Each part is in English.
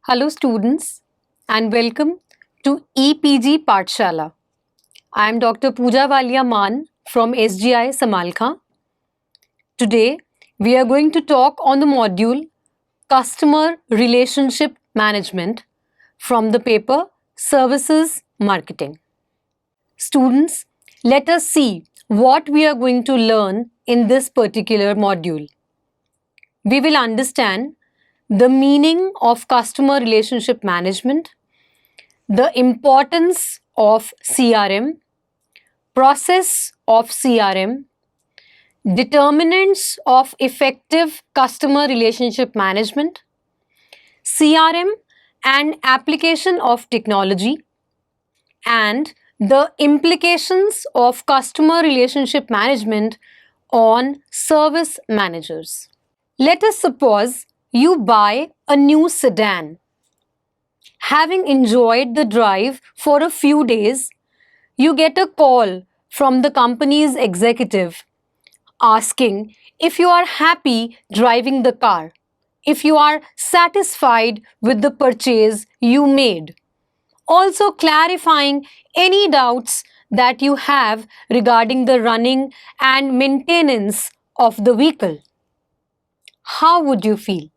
Hello students and welcome to EPG Pathshala. I am Dr. Pooja Walia Maan from SGI Samalkha. Today we are going to talk on the module Customer Relationship Management from the paper Services Marketing. Students, let us see what we are going to learn in this particular module. We will understand the meaning of customer relationship management, the importance of CRM, process of CRM, determinants of effective customer relationship management, CRM and application of technology, and the implications of customer relationship management on service managers. Let us suppose you buy a new sedan. Having enjoyed the drive for a few days, you get a call from the company's executive asking if you are happy driving the car, if you are satisfied with the purchase you made, also clarifying any doubts that you have regarding the running and maintenance of the vehicle. How would you feel?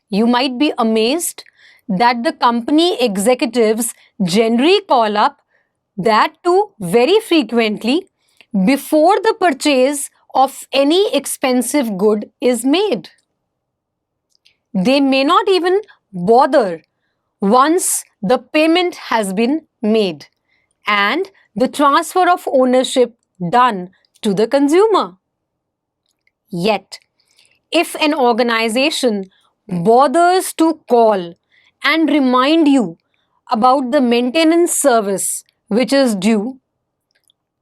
You might be amazed that the company executives generally call up, that too very frequently, before the purchase of any expensive good is made. They may not even bother once the payment has been made and the transfer of ownership done to the consumer. Yet, if an organization bothers to call and remind you about the maintenance service which is due,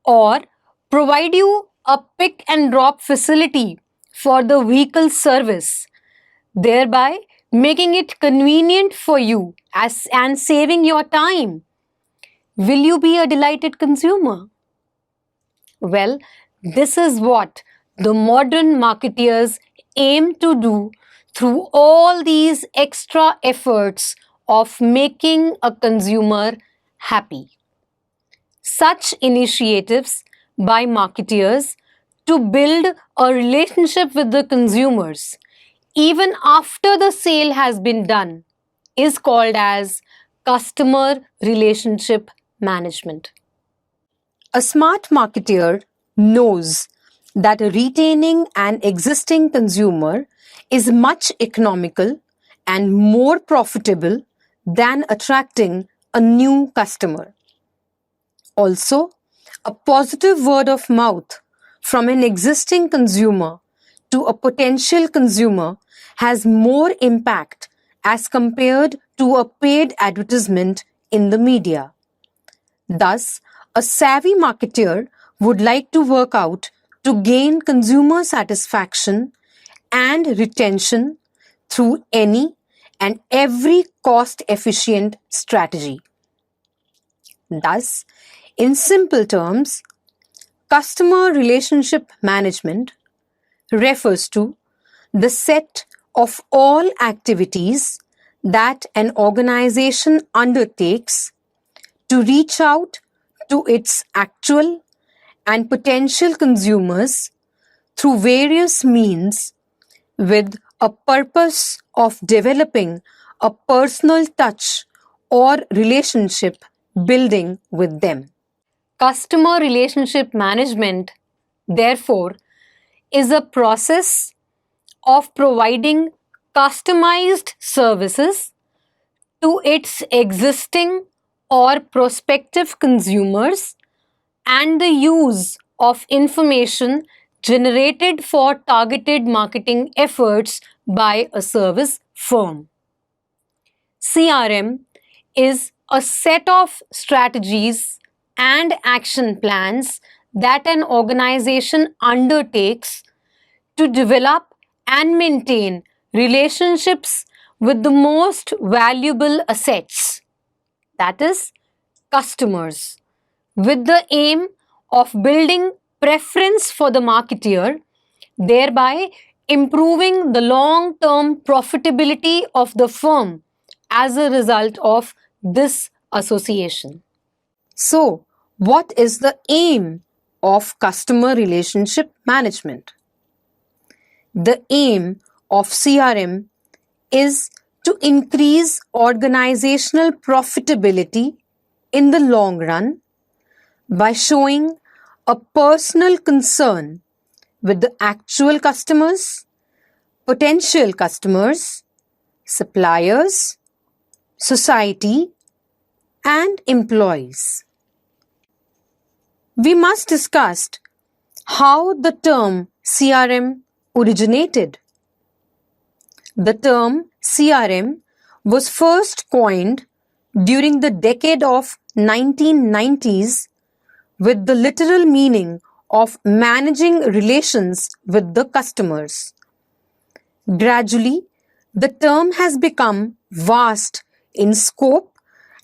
or provide you a pick and drop facility for the vehicle service, thereby making it convenient for you and saving your time, will you be a delighted consumer? Well, this is what the modern marketeers aim to do through all these extra efforts of making a consumer happy. Such initiatives by marketeers to build a relationship with the consumers even after the sale has been done is called as customer relationship management. A smart marketer knows that retaining an existing consumer is much economical and more profitable than attracting a new customer. Also, a positive word of mouth from an existing consumer to a potential consumer has more impact as compared to a paid advertisement in the media. Thus, a savvy marketer would like to work out to gain consumer satisfaction and retention through any and every cost-efficient strategy. Thus, in simple terms, customer relationship management refers to the set of all activities that an organization undertakes to reach out to its actual and potential consumers through various means with a purpose of developing a personal touch or relationship building with them. Customer relationship management, therefore, is a process of providing customized services to its existing or prospective consumers and the use of information generated for targeted marketing efforts by a service firm. CRM is a set of strategies and action plans that an organization undertakes to develop and maintain relationships with the most valuable assets, that is, customers, with the aim of building preference for the marketer, thereby improving the long-term profitability of the firm as a result of this association. So, what is the aim of customer relationship management? The aim of CRM is to increase organizational profitability in the long run by showing a personal concern with the actual customers, potential customers, suppliers, society, and employees. We must discuss how the term CRM originated. The term CRM was first coined during the decade of 1990s with the literal meaning of managing relations with the customers. Gradually, the term has become vast in scope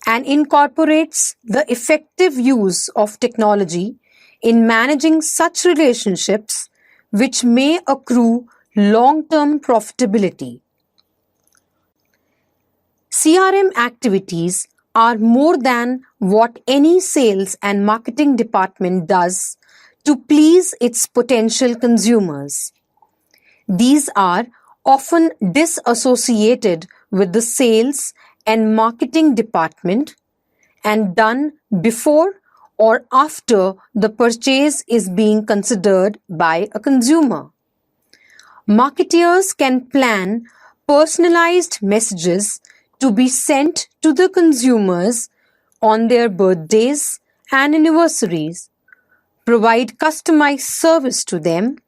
and incorporates the effective use of technology in managing such relationships which may accrue long-term profitability. CRM activities are more than what any sales and marketing department does to please its potential consumers. These are often disassociated with the sales and marketing department and done before or after the purchase is being considered by a consumer. Marketers can plan personalized messages to be sent to the consumers on their birthdays and anniversaries, provide customized service to them,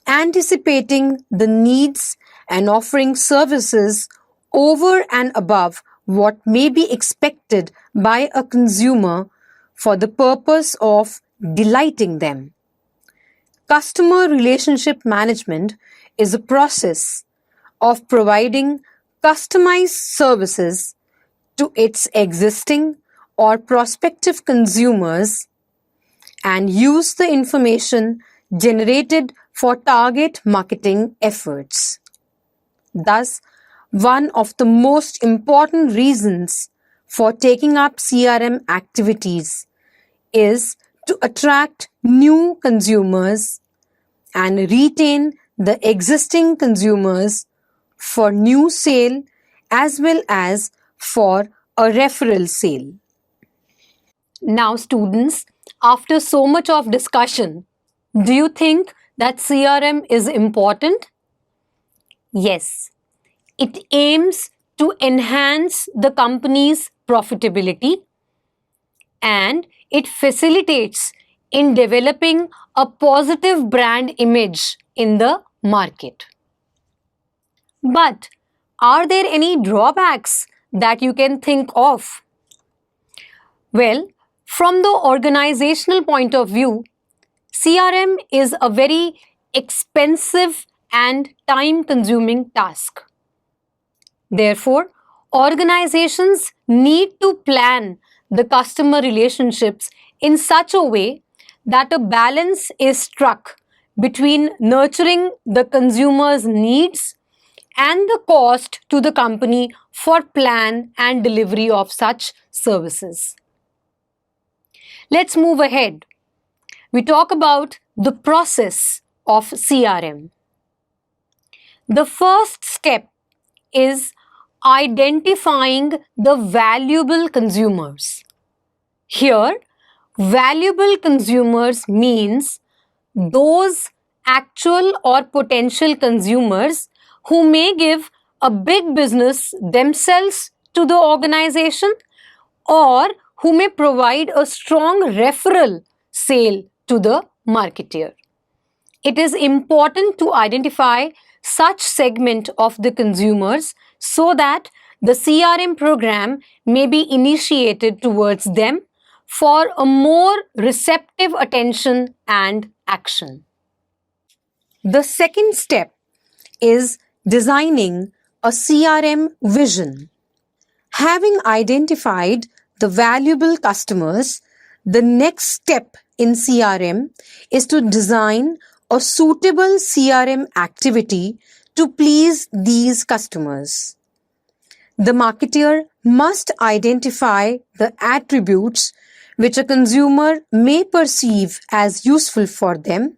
anticipating the needs and offering services over and above what may be expected by a consumer for the purpose of delighting them. Customer relationship management is a process of providing customized services to its existing or prospective consumers and use the information generated for target marketing efforts. Thus, one of the most important reasons for taking up CRM activities is to attract new consumers and retain the existing consumers for new sale as well as for a referral sale. Now, students, after so much of discussion, do you think that CRM is important? Yes. It aims to enhance the company's profitability and it facilitates in developing a positive brand image in the market. But are there any drawbacks that you can think of? Well, from the organizational point of view, CRM is a very expensive and time-consuming task. Therefore, organizations need to plan the customer relationships in such a way that a balance is struck between nurturing the consumer's needs and the cost to the company for plan and delivery of such services. Let's move ahead. We talk about the process of CRM. The first step is identifying the valuable consumers. Here, valuable consumers means those actual or potential consumers who may give a big business themselves to the organization or who may provide a strong referral sale to the marketer. It is important to identify such segment of the consumers so that the CRM program may be initiated towards them for a more receptive attention and action. The second step is designing a CRM vision. Having identified the valuable customers, the next step in CRM is to design a suitable CRM activity to please these customers. The marketer must identify the attributes which a consumer may perceive as useful for them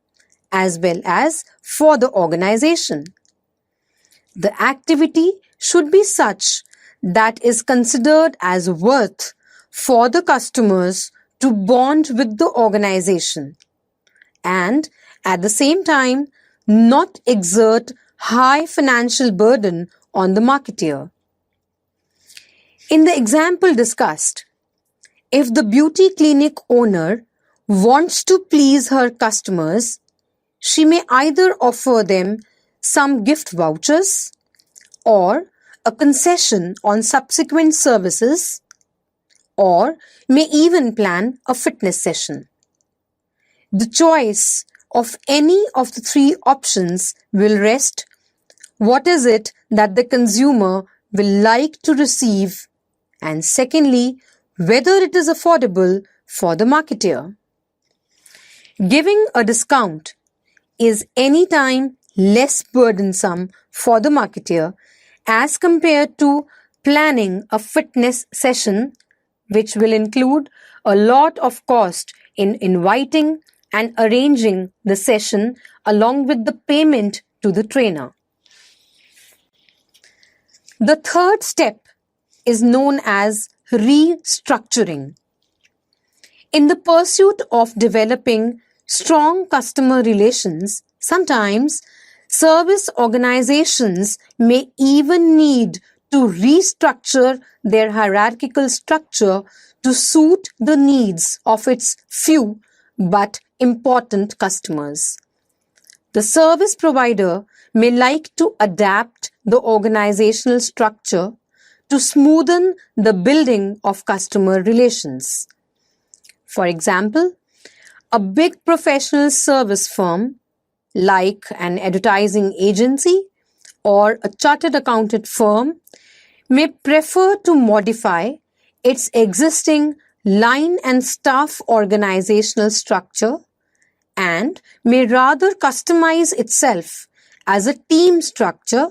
as well as for the organization. The activity should be such that is considered as worth for the customers to bond with the organization and at the same time not exert high financial burden on the marketer. In the example discussed, if the beauty clinic owner wants to please her customers, she may either offer them some gift vouchers or a concession on subsequent services, or may even plan a fitness session. The choice of any of the three options will rest what is it that the consumer will like to receive, and secondly, whether it is affordable for the marketer. Giving a discount is anytime less burdensome for the marketer as compared to planning a fitness session, which will include a lot of cost in inviting and arranging the session along with the payment to the trainer. The third step is known as restructuring. In the pursuit of developing strong customer relations, sometimes service organizations may even need to restructure their hierarchical structure to suit the needs of its few but important customers. The service provider may like to adapt the organizational structure to smoothen the building of customer relations. For example, a big professional service firm like an advertising agency or a chartered accountant firm may prefer to modify its existing line and staff organizational structure and may rather customize itself as a team structure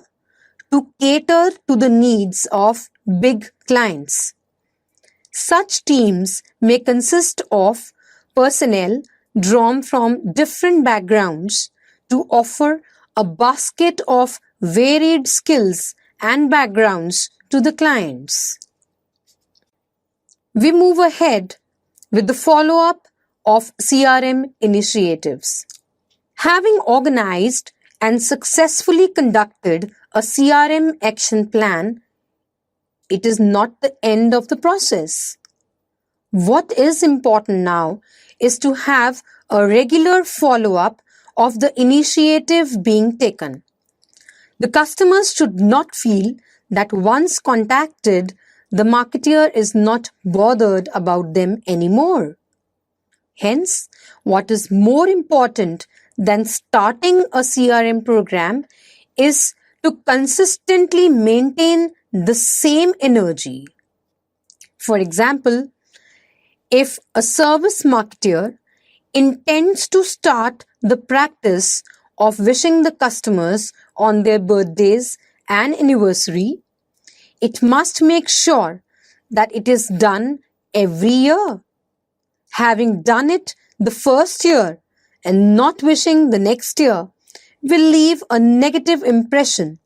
to cater to the needs of big clients. Such teams may consist of personnel drawn from different backgrounds to offer a basket of varied skills and backgrounds to the clients. We move ahead with the follow-up of CRM initiatives. Having organized and successfully conducted a CRM action plan, it is not the end of the process. What is important now is to have a regular follow-up of the initiative being taken. The customers should not feel that once contacted, the marketer is not bothered about them anymore. Hence, what is more important than starting a CRM program is to consistently maintain the same energy. For example, if a service marketer intends to start the practice of wishing the customers on their birthdays and anniversary, it must make sure that it is done every year. Having done it the first year and not wishing the next year will leave a negative impression,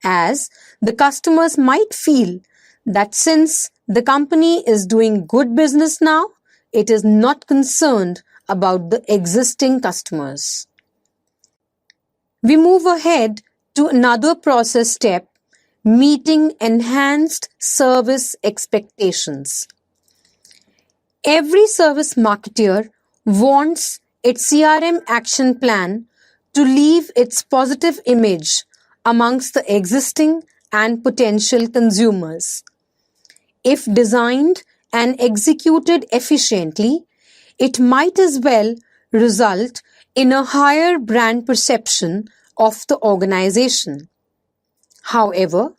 as the customers might feel that since the company is doing good business now, it is not concerned about the existing customers. We move ahead to another process step, meeting enhanced service expectations. Every service marketer wants its CRM action plan to leave its positive image amongst the existing and potential consumers. If designed and executed efficiently, it might as well result in a higher brand perception of the organization. However,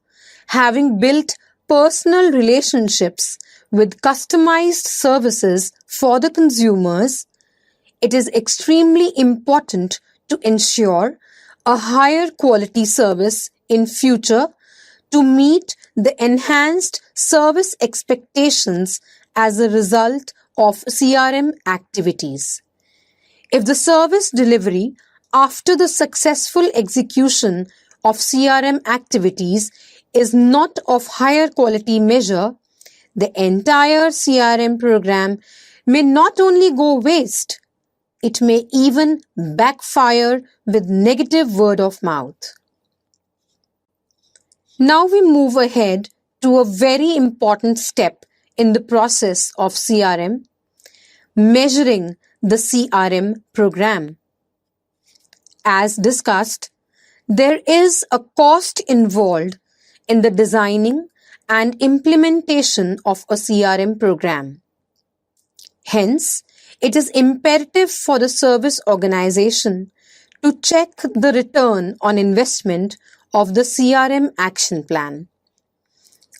having built personal relationships with customized services for the consumers, it is extremely important to ensure a higher quality service in future to meet the enhanced service expectations as a result of CRM activities. If the service delivery after the successful execution of CRM activities is not of higher quality measure, the entire CRM program may not only go waste, it may even backfire with negative word of mouth. Now we move ahead to a very important step in the process of CRM, measuring the CRM program. As discussed, there is a cost involved in the designing and implementation of a CRM program. Hence, it is imperative for the service organization to check the return on investment of the CRM action plan.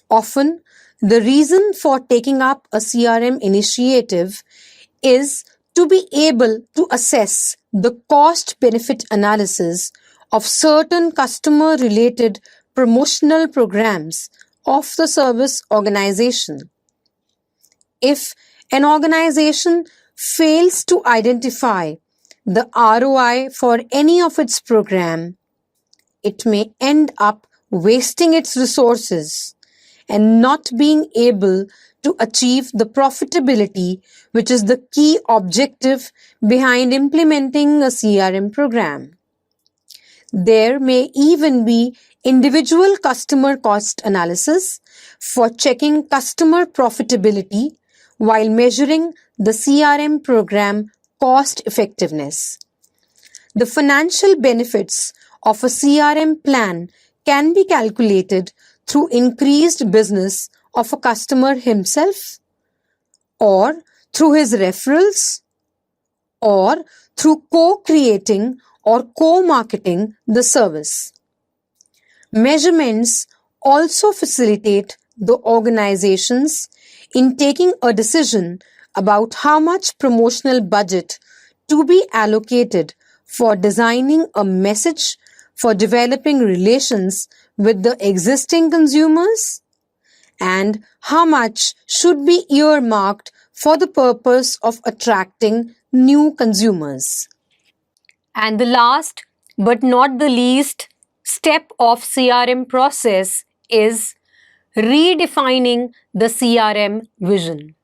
Often, the reason for taking up a CRM initiative is to be able to assess the cost-benefit analysis of certain customer-related promotional programs of the service organization. If an organization fails to identify the ROI for any of its program, it may end up wasting its resources and not being able to achieve the profitability, which is the key objective behind implementing a CRM program. There may even be individual customer cost analysis for checking customer profitability while measuring the CRM program cost effectiveness. The financial benefits of a CRM plan can be calculated through increased business of a customer himself, or through his referrals, or through co-creating or co-marketing the service. Measurements also facilitate the organizations in taking a decision about how much promotional budget to be allocated for designing a message for developing relations with the existing consumers, and how much should be earmarked for the purpose of attracting new consumers. And the last but not the least step of CRM process is redefining the CRM vision.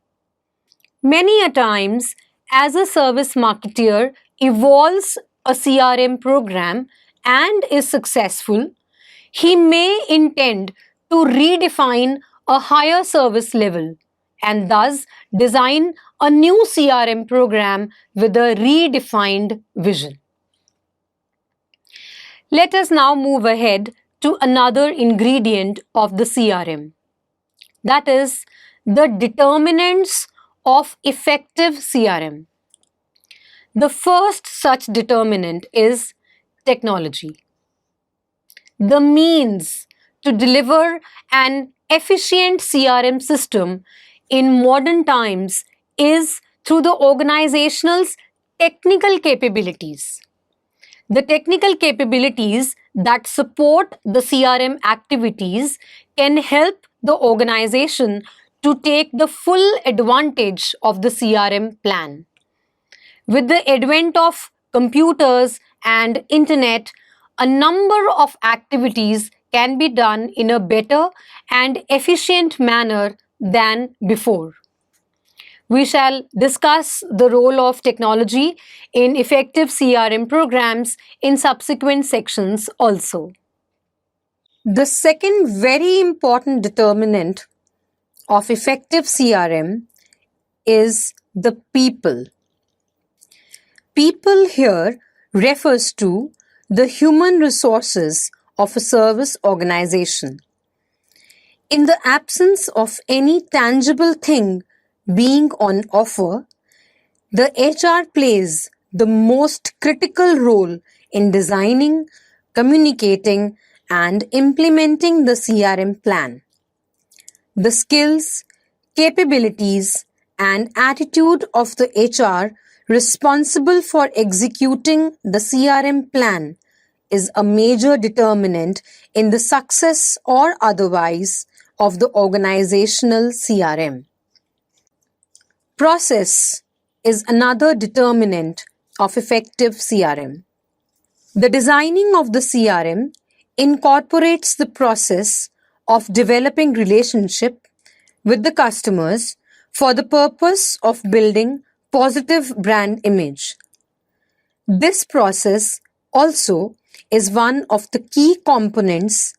Many a times, as a service marketer evolves a CRM program and is successful, he may intend to redefine a higher service level and thus design a new CRM program with a redefined vision. Let us now move ahead to another ingredient of the CRM. That is the determinants of effective CRM. The first such determinant is technology. The means to deliver an efficient CRM system in modern times is through the organization's technical capabilities. The technical capabilities that support the CRM activities can help the organization to take the full advantage of the CRM plan. With the advent of computers and internet, a number of activities can be done in a better and efficient manner than before. We shall discuss the role of technology in effective CRM programs in subsequent sections also. The second very important determinant of effective CRM is the people. People here refers to the human resources of a service organization. In the absence of any tangible thing being on offer, the HR plays the most critical role in designing, communicating, and implementing the CRM plan. The skills, capabilities, and attitude of the HR responsible for executing the CRM plan is a major determinant in the success or otherwise of the organizational CRM. Process is another determinant of effective CRM. The designing of the CRM incorporates the process of developing relationship with the customers for the purpose of building positive brand image. This process also is one of the key components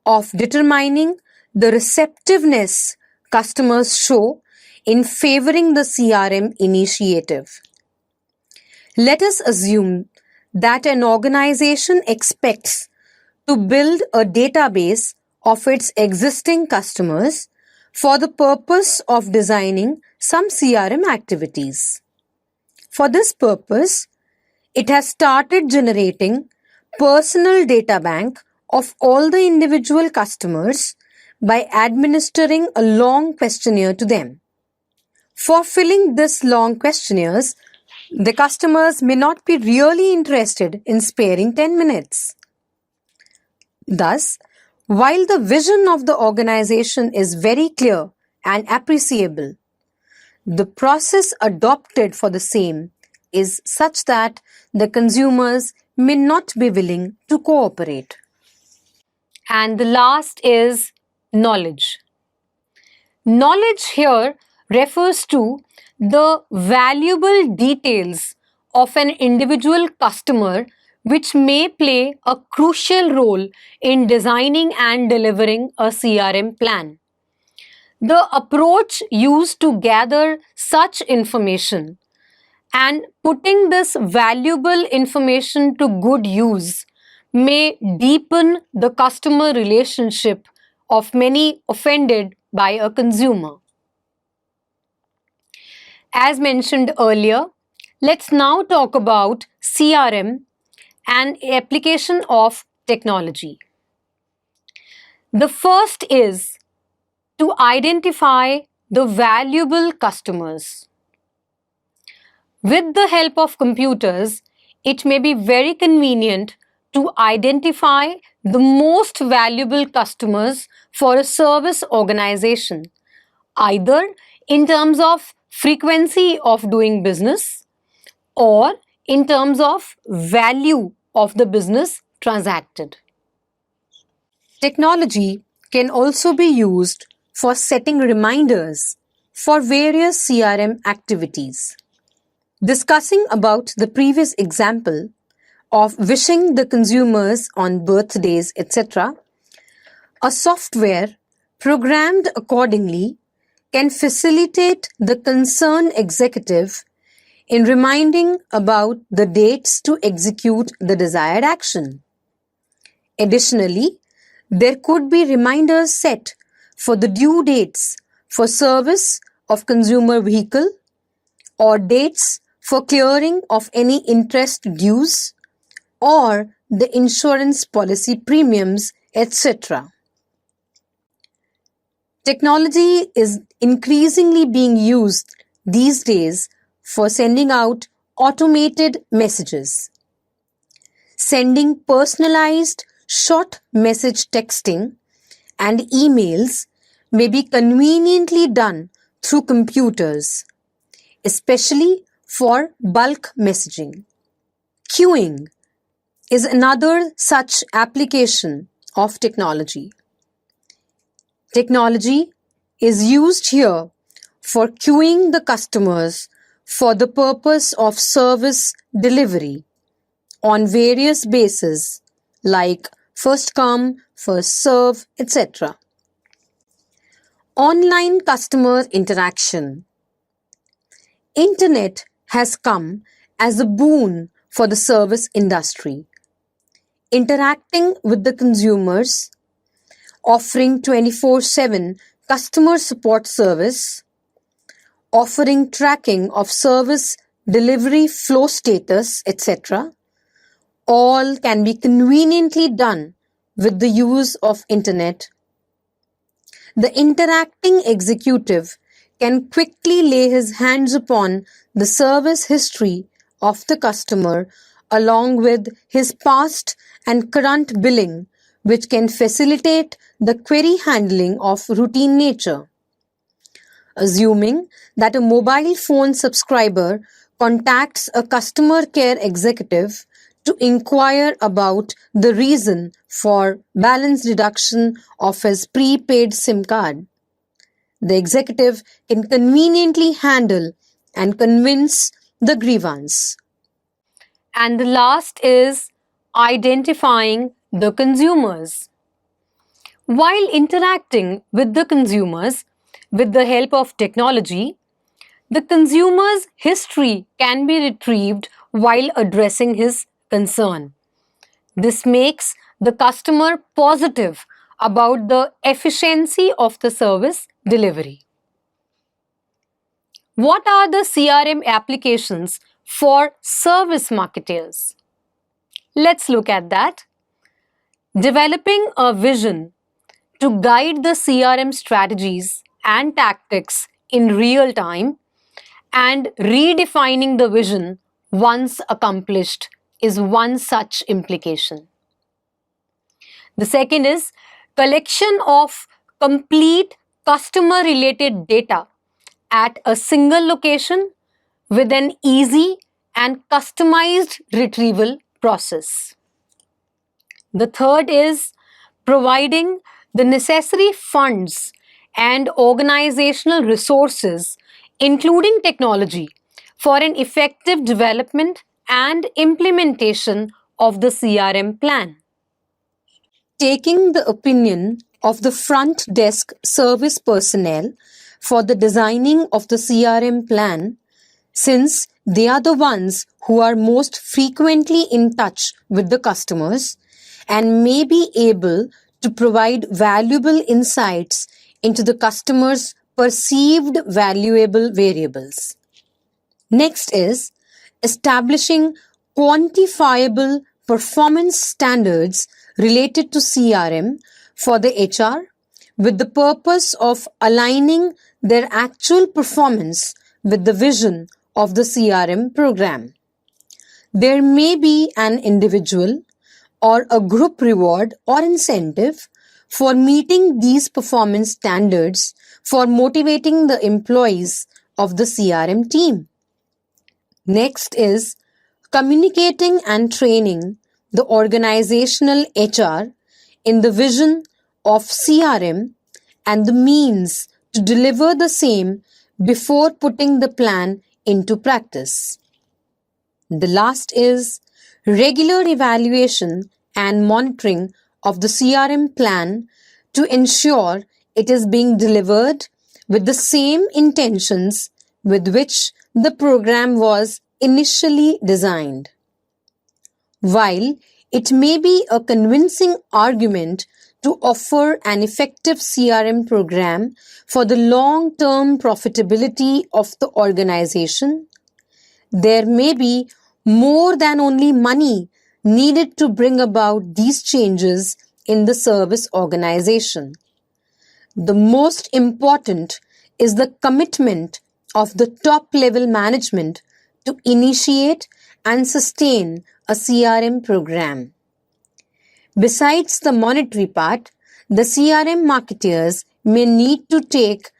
of determining the receptiveness customers show in favoring the CRM initiative. Let us assume that an organization expects to build a database of its existing customers for the purpose of designing some CRM activities. For this purpose, it has started generating personal data bank of all the individual customers by administering a long questionnaire to them. For filling this long questionnaires, the customers may not be really interested in sparing 10 minutes. Thus, while the vision of the organization is very clear and appreciable, the process adopted for the same is such that the consumers may not be willing to cooperate. And the last is knowledge. Knowledge here refers to the valuable details of an individual customer which may play a crucial role in designing and delivering a CRM plan. The approach used to gather such information and putting this valuable information to good use may deepen the customer relationship of many offended by a consumer. As mentioned earlier, let's now talk about CRM and application of technology. The first is to identify the valuable customers. With the help of computers, it may be very convenient to identify the most valuable customers for a service organization, either in terms of frequency of doing business or in terms of value of the business transacted. Technology can also be used for setting reminders for various CRM activities. Discussing about the previous example of wishing the consumers on birthdays, etc., a software programmed accordingly can facilitate the concerned executive in reminding about the dates to execute the desired action. Additionally, there could be reminders set for the due dates for service of consumer vehicle or dates for clearing of any interest dues or the insurance policy premiums, etc. Technology is increasingly being used these days for sending out automated messages. Sending personalized short message texting and emails may be conveniently done through computers, especially for bulk messaging. Queuing is another such application of technology. Technology is used here for queuing the customers for the purpose of service delivery on various bases like first come, first serve, etc. Online customer interaction. Internet has come as a boon for the service industry. Interacting with the consumers, offering 24/7 customer support service, offering tracking of service delivery flow status, etc., all can be conveniently done with the use of internet. The interacting executive can quickly lay his hands upon the service history of the customer along with his past and current billing which can facilitate the query handling of routine nature. Assuming that a mobile phone subscriber contacts a customer care executive to inquire about the reason for balance deduction of his prepaid SIM card, the executive can conveniently handle and convince the grievance. And the last is identifying the consumers. While interacting with the consumers with the help of technology, the consumer's history can be retrieved while addressing his concern. This makes the customer positive about the efficiency of the service delivery. What are the CRM applications for service marketers? Let's look at that. Developing a vision to guide the CRM strategies and tactics in real time and redefining the vision once accomplished is one such implication. The second is collection of complete customer related data at a single location with an easy and customized retrieval process. The third is providing the necessary funds and organizational resources, including technology, for an effective development and implementation of the CRM plan. Taking the opinion of the front desk service personnel for the designing of the CRM plan, since they are the ones who are most frequently in touch with the customers and may be able to provide valuable insights into the customer's perceived valuable variables. Next is establishing quantifiable performance standards related to CRM for the HR with the purpose of aligning their actual performance with the vision of the CRM program. There may be an individual or a group reward or incentive for meeting these performance standards for motivating the employees of the CRM team. Next is communicating and training the organizational HR in the vision of CRM and the means to deliver the same before putting the plan into practice. The last is regular evaluation and monitoring of the CRM plan to ensure it is being delivered with the same intentions with which the program was initially designed. While it may be a convincing argument to offer an effective CRM program for the long-term profitability of the organization, there may be more than only money needed to bring about these changes in the service organization. The most important is the commitment of the top-level management to initiate and sustain a CRM program. Besides the monetary part, the CRM marketers may need to take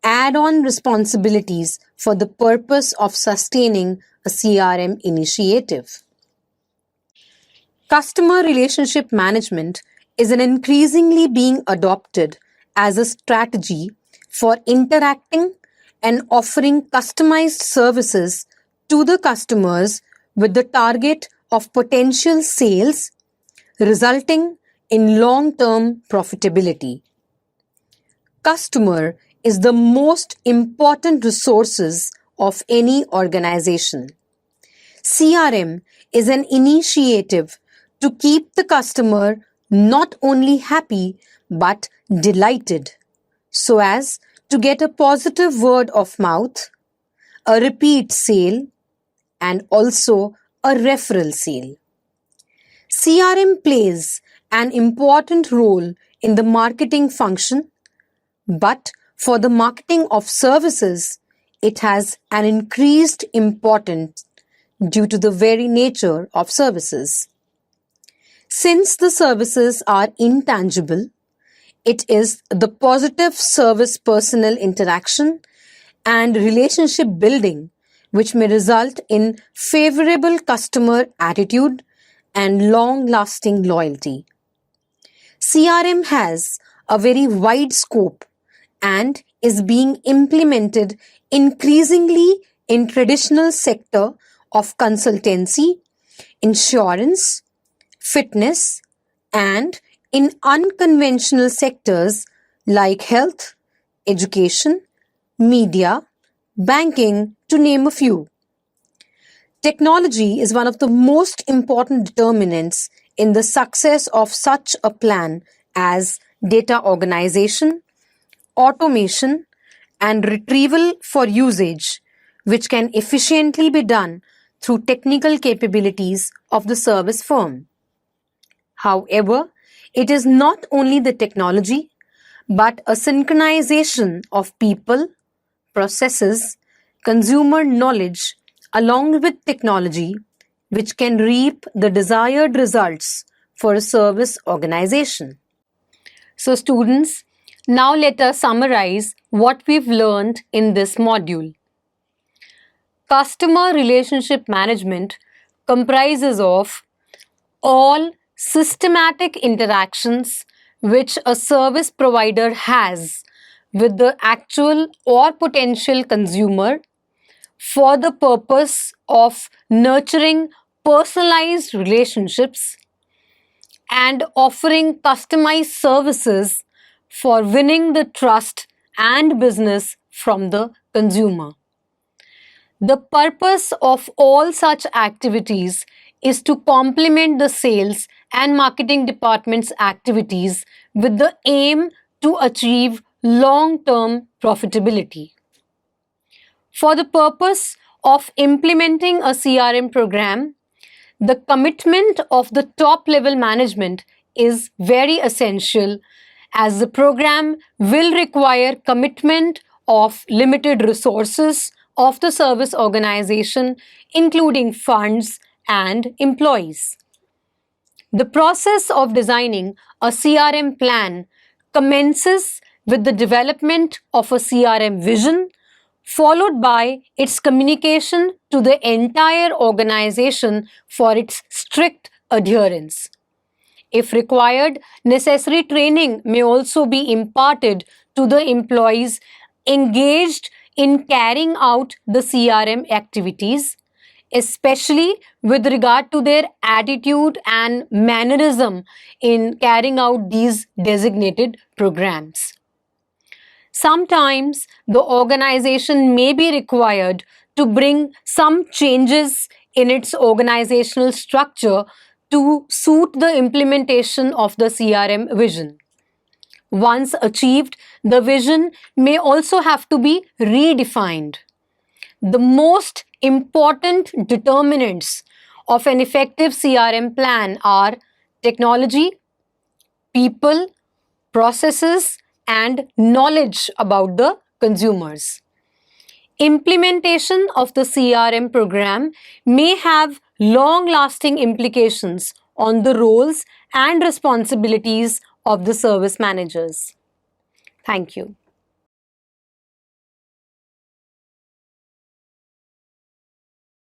add-on responsibilities for the purpose of sustaining a CRM initiative. Customer relationship management is an increasingly being adopted as a strategy for interacting and offering customized services to the customers with the target of potential sales resulting in long-term profitability. Customer is the most important resources of any organization. CRM is an initiative to keep the customer not only happy but delighted, so as to get a positive word of mouth, a repeat sale, and also a referral sale. CRM plays an important role in the marketing function, but for the marketing of services, it has an increased importance due to the very nature of services. Since the services are intangible, it is the positive service personal interaction and relationship building which may result in favorable customer attitude and long-lasting loyalty. CRM has a very wide scope and is being implemented increasingly in traditional sector of consultancy, insurance, fitness, and in unconventional sectors like health, education, media, banking, to name a few. Technology is one of the most important determinants in the success of such a plan as data organization, automation, and retrieval for usage, which can efficiently be done through technical capabilities of the service firm. However, it is not only the technology, but a synchronization of people, processes, consumer knowledge along with technology which can reap the desired results for a service organization. So students, now let us summarize what we've learned in this module. Customer relationship management comprises of all systematic interactions which a service provider has with the actual or potential consumer for the purpose of nurturing personalized relationships and offering customized services for winning the trust and business from the consumer. The purpose of all such activities is to complement the sales and marketing department's activities with the aim to achieve long-term profitability. For the purpose of implementing a CRM program, the commitment of the top-level management is very essential as the program will require commitment of limited resources of the service organization, including funds and employees. The process of designing a CRM plan commences with the development of a CRM vision, followed by its communication to the entire organization for its strict adherence. If required, necessary training may also be imparted to the employees engaged in carrying out the CRM activities, especially with regard to their attitude and mannerism in carrying out these designated programs. Sometimes the organization may be required to bring some changes in its organizational structure to suit the implementation of the CRM vision. Once achieved, the vision may also have to be redefined. The most important determinants of an effective CRM plan are technology, people, processes, and knowledge about the consumers. Implementation of the CRM program may have long-lasting implications on the roles and responsibilities of the service managers. Thank you.